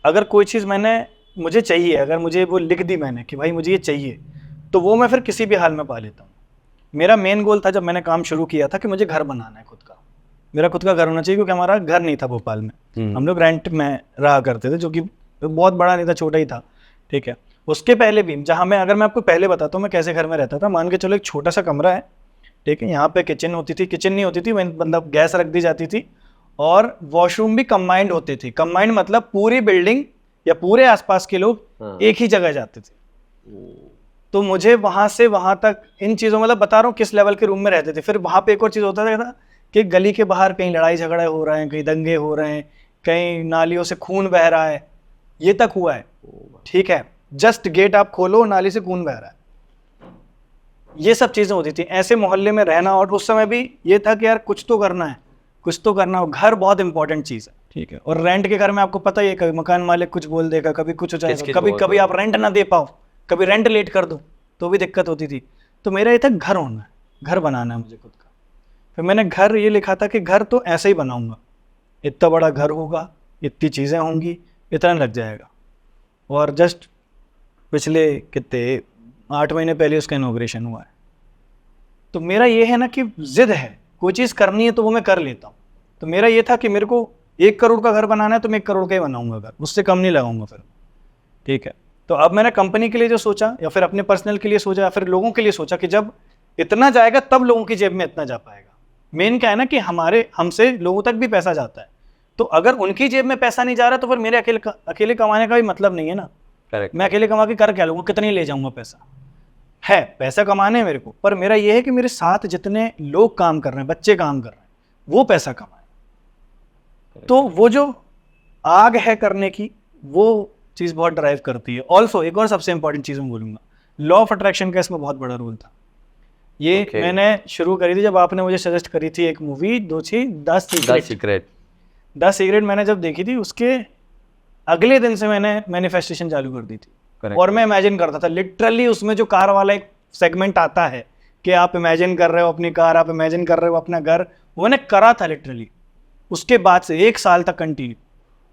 अगर कोई चीज़ मुझे चाहिए, अगर मुझे वो लिख दी मैंने कि भाई मुझे ये चाहिए, तो वो मैं फिर किसी भी हाल में पा लेता हूँ। मेरा मेन गोल था जब मैंने काम शुरू किया था कि मुझे घर बनाना है खुद का, मेरा खुद का घर होना चाहिए, क्योंकि हमारा घर नहीं था भोपाल में, हम लोग रेंट में रहा करते थे, जो कि बहुत बड़ा नहीं था, छोटा ही था, ठीक है। उसके पहले भी जहाँ मैं, अगर मैं आपको पहले बताता हूँ मैं कैसे घर में रहता था, मान के चलो एक छोटा सा कमरा है, ठीक है, यहाँ पे किचन होती थी, किचन नहीं होती थी, मतलब गैस रख दी जाती थी, और वॉशरूम भी कंबाइंड होते थे। कंबाइंड मतलब पूरी बिल्डिंग या पूरे आसपास के लोग एक ही जगह जाते थे। तो मुझे वहां से वहां तक इन चीज़ों, मतलब बता रहा हूँ किस लेवल के रूम में रहते थे। फिर वहां पे एक और चीज़ होता था कि गली के बाहर कहीं लड़ाई झगड़े हो रहे हैं, कहीं दंगे हो रहे हैं, कहीं नालियों से खून बह रहा है, ये तक हुआ है, ठीक है। जस्ट गेट आप खोलो, नाली से खून बह रहा है, ये सब चीज़ें होती थी। ऐसे मोहल्ले में रहना, और उस समय भी ये था कि यार कुछ तो करना है, कुछ तो करना हो। घर बहुत इंपॉर्टेंट चीज़ है, ठीक है। और रेंट के घर में आपको पता ही है, कभी मकान मालिक कुछ बोल देगा, कभी कुछ हो जाएगा, कभी कभी आप रेंट ना दे पाओ, कभी रेंट लेट कर दो, तो भी दिक्कत होती थी। तो मेरा ये था घर होना है, घर बनाना है मुझे खुद का। फिर मैंने घर ये लिखा था कि घर तो ऐसे ही बनाऊंगा, इतना बड़ा घर होगा, इतनी चीज़ें होंगी, इतना लग जाएगा। और जस्ट पिछले कितने 8 महीने पहले उसका इनॉग्रेशन हुआ है। तो मेरा ये है ना कि जिद है, कोई चीज़ करनी है तो वो मैं कर लेता हूँ। तो मेरा ये था कि मेरे को 1 करोड़ का घर बनाना है, तो मैं 1 करोड़ का ही बनाऊंगा घर, उससे कम नहीं लगाऊंगा फिर, ठीक है। तो अब मैंने कंपनी के लिए जो सोचा, या फिर अपने पर्सनल के लिए सोचा, या फिर लोगों के लिए सोचा कि जब इतना जाएगा तब लोगों की जेब में इतना जा पाएगा। मेन क्या है ना कि हमसे लोगों तक भी पैसा जाता है, तो अगर उनकी जेब में पैसा नहीं जा रहा तो फिर मेरे अकेले कमाने का भी मतलब नहीं है ना। करेक्ट। मैं अकेले कमा के कर क्या लूँगा, कितने ले जाऊँगा पैसा, है पैसा कमाने है मेरे को, पर मेरा ये है कि मेरे साथ जितने लोग काम कर रहे हैं, बच्चे काम कर रहे हैं, वो पैसा कमाए। तो वो जो आग है करने की, वो चीज़ बहुत ड्राइव करती है। ऑल्सो एक और सबसे इंपॉर्टेंट चीज़ मैं बोलूँगा, लॉ ऑफ अट्रैक्शन का इसमें बहुत बड़ा रोल था। ये मैंने शुरू करी थी जब आपने मुझे सजेस्ट करी थी एक मूवी, द सीक्रेट। मैंने जब देखी थी, उसके अगले दिन से मैंने मैनिफेस्टेशन चालू कर दी थी। और मैं इमेजिन करता था लिटरली, उसमें जो कार वाला एक सेगमेंट आता है कि आप इमेजिन कर रहे हो अपनी कार, आप इमेजिन कर रहे हो अपना घर, वो मैंने करा था लिटरली। उसके बाद से 1 साल तक कंटिन्यू,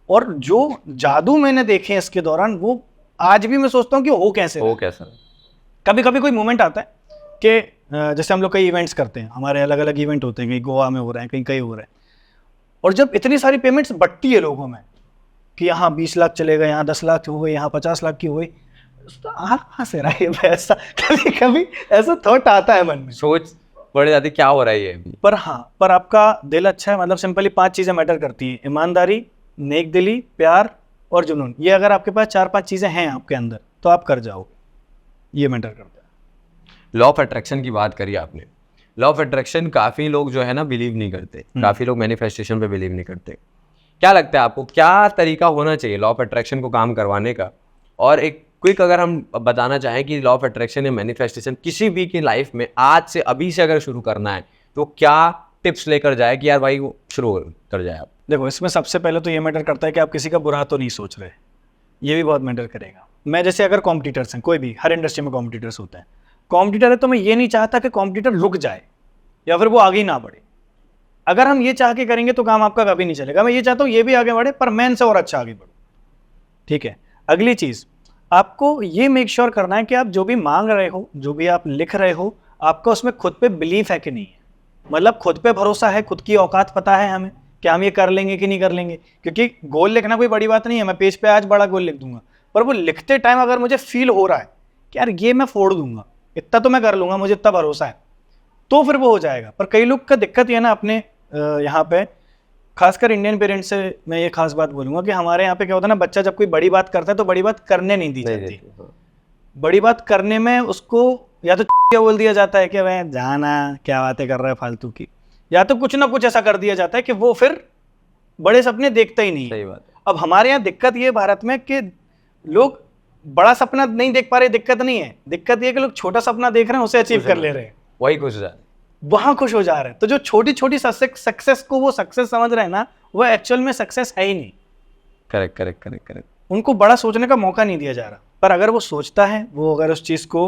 और जो जादू मैंने देखे इसके दौरान, वो आज भी मैं सोचता हूँ कि हो कैसे। कभी कभी कोई मोमेंट आता है कि जैसे हम लोग कई इवेंट्स करते हैं, हमारे अलग अलग इवेंट होते हैं, कहीं गोवा में हो रहे हैं, कहीं हो रहे हैं, और जब इतनी सारी पेमेंट्स बढ़ती है लोगों में कि यहाँ 20 लाख चलेगा, यहाँ 10 लाख हो गई, यहाँ 50 लाख की हो गई, तो कहाँ से रहा है पैसा। कभी कभी ऐसा थॉट आता है मन में, सोच बढ़ जाती क्या हो रहा है ये अभी। पर हाँ, पर आपका दिल अच्छा है, मतलब सिंपली 5 चीज़ें मैटर करती है: ईमानदारी, नेक दिली, प्यार और जुनून। ये अगर आपके पास 4-5 चीज़ें हैं आपके अंदर, तो आप कर जाओगे, ये मैटर करता है। लॉ ऑफ अट्रैक्शन की बात करी आपने। लॉ ऑफ अट्रैक्शन काफ़ी लोग जो है ना बिलीव नहीं करते, काफ़ी लोग मैनिफेस्टेशन पे बिलीव नहीं करते। क्या लगता है आपको, क्या तरीका होना चाहिए लॉ ऑफ अट्रैक्शन को काम करवाने का? और एक क्विक अगर हम बताना चाहें कि लॉ ऑफ अट्रैक्शन या मैनिफेस्टेशन किसी भी की लाइफ में आज से अभी से अगर शुरू करना है, तो क्या टिप्स लेकर जाए कि यार भाई वो शुरू कर जाए आप? देखो, इसमें सबसे पहले तो ये मैटर करता है कि आप किसी का बुरा तो नहीं सोच रहे, ये भी बहुत मैटर करेगा। मैं जैसे अगर कॉम्पिटिटर्स हैं, कोई भी, हर इंडस्ट्री में कॉम्पिटिटर्स होते हैं, कॉम्पिटिटर है तो मैं ये नहीं चाहता कि कॉम्पिटिटर रुक जाए या फिर वो आगे ही ना बढ़े। अगर हम ये चाह के करेंगे तो काम आपका कभी नहीं चलेगा। मैं ये चाहता हूँ ये भी आगे बढ़े, पर मैं इनसे और अच्छा आगे बढ़ूँ, ठीक है। अगली चीज़, आपको ये मेक श्योर करना है कि आप जो भी मांग रहे हो, जो भी आप लिख रहे हो, आपका उसमें खुद पे बिलीफ है कि नहीं है, मतलब खुद पे भरोसा है, खुद की औकात पता है हमें कि हम ये कर लेंगे कि नहीं कर लेंगे। क्योंकि गोल लिखना कोई बड़ी बात नहीं है, मैं पेज पे आज बड़ा गोल लिख दूंगा, पर वो लिखते टाइम अगर मुझे फील हो रहा है कि यार ये मैं फोड़ दूंगा, इतना तो मैं कर लूंगा, मुझे इतना भरोसा है, तो फिर वो हो जाएगा। पर कई लोग का दिक्कत ये ना, अपने यहाँ पे खासकर इंडियन पेरेंट्स से मैं ये खास बात बोलूंगा कि हमारे यहाँ पे क्या होता है ना, बच्चा जब कोई बड़ी बात करता है तो बड़ी बात करने नहीं दी जाती। बड़ी बात करने में उसको या तो क्या बोल दिया जाता है कि वह जाना क्या बातें कर रहा है फालतू की, या तो कुछ ना कुछ ऐसा कर दिया जाता है कि वो फिर बड़े सपने देखता ही नहीं है। सही बात है। अब हमारे यहाँ दिक्कत ये भारत में कि लोग बड़ा सपना नहीं देख पा रहे, दिक्कत नहीं है, दिक्कत ये कि लोग छोटा सपना देख रहे हैं, उसे अचीव कर ले रहे हैं, वही खुश हो जा रहे हैं, वहां खुश हो जा रहे हैं। तो जो छोटी छोटी सक्सेस को वो सक्सेस समझ रहे हैं ना, वो एक्चुअल में सक्सेस है ही नहीं। करेक्ट। उनको बड़ा सोचने का मौका नहीं दिया जा रहा। पर अगर वो सोचता है, वो अगर उस चीज़ को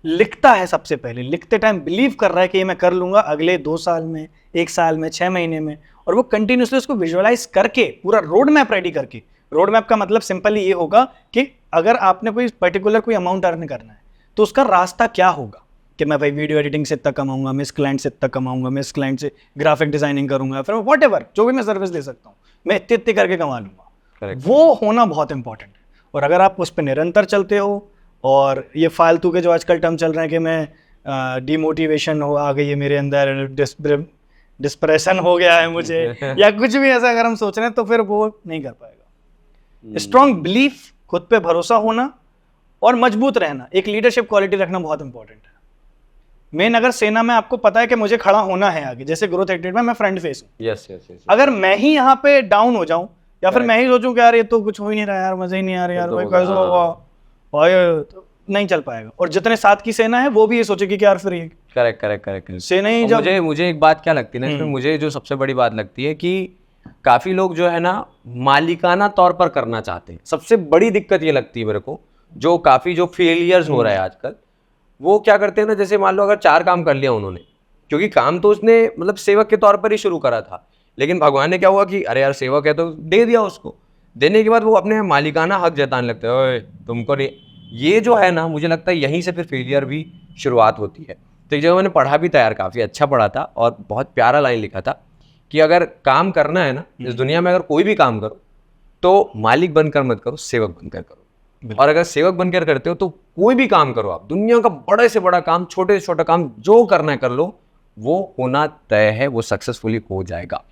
लिखता है, सबसे पहले लिखते टाइम बिलीव कर रहा है कि ये मैं कर लूँगा अगले 2 साल में, 1 साल में, 6 महीने में, और वो कंटिन्यूसली उसको विजुअलाइज करके पूरा रोड मैप रेडी करके रोड मैप का मतलब सिंपली ये होगा कि अगर आपने कोई पर्टिकुलर कोई अमाउंट अर्न करना है तो उसका रास्ता क्या होगा, कि मैं भाई वीडियो एडिटिंग से इतना कमाऊंगा, मैं इस क्लाइंट से इतना कमाऊंगा, मैं इस क्लाइंट से ग्राफिक डिजाइनिंग करूंगा, फिर वॉट एवर जो भी मैं सर्विस दे सकता हूँ मैं इतने इतने करके कमा लूंगा। Correct. वो होना बहुत इंपॉर्टेंट है। और अगर आप उस पर निरंतर चलते हो और ये फालतू के जो आजकल टर्म चल रहे हैं कि मैं डिमोटिवेशन हो आ गई है मेरे अंदर, डिस्प्रेशन हो गया है मुझे या कुछ भी ऐसा अगर हम सोच रहे हैं तो फिर वो नहीं कर पाएगा। स्ट्रॉन्ग बिलीफ, खुद पे भरोसा होना और मजबूत रहना, एक लीडरशिप क्वालिटी रखना बहुत इंपॉर्टेंट है। मेन अगर सेना में आपको पता है कि मुझे खड़ा होना है आगे, जैसे ग्रोथ एक्टिविटी में मैं फ्रंट फेस हूँ, यस यस यस, अगर मैं ही यहाँ पे डाउन हो जाऊं या फिर मैं ही सोचूं कि यार ये तो कुछ हो ही नहीं रहा यार, मजा ही नहीं आ रहा यार, भाई कैसे होगा, और तो नहीं चल पाएगा। और जितने साथ की सेना है वो भी ये सोचेगी कि यार फिर ये करेक्ट करेक्ट करेक्ट। सेना ही और जब मुझे एक बात क्या लगती है ना इसमें, मुझे जो सबसे बड़ी बात लगती है कि काफी लोग जो है ना मालिकाना तौर पर करना चाहते हैं। सबसे बड़ी दिक्कत ये लगती है मेरे को, जो काफी जो फेलियर्स हो रहा है आजकल, वो क्या करते हैं ना, जैसे मान लो अगर 4 काम कर लिया उन्होंने, क्योंकि काम तो उसने मतलब सेवक के तौर पर ही शुरू करा था, लेकिन भगवान ने क्या हुआ कि अरे यार सेवक है तो दे दिया उसको, देने के बाद वो अपने मालिकाना हक जताने लगते हैं, ओए तुमको नहीं। ये जो है ना, मुझे लगता है यहीं से फिर फेलियर भी शुरुआत होती है। तो एक जगह मैंने पढ़ा भी था यार, काफ़ी अच्छा पढ़ा था और बहुत प्यारा लाइन लिखा था कि अगर काम करना है ना इस दुनिया में, अगर कोई भी काम करो तो मालिक बनकर मत करो, सेवक बनकर करो। और अगर सेवक बनकर करते हो तो कोई भी काम करो, आप दुनिया का बड़े से बड़ा काम, छोटे से छोटा काम जो करना है कर लो, वो होना तय है, वो सक्सेसफुली हो जाएगा।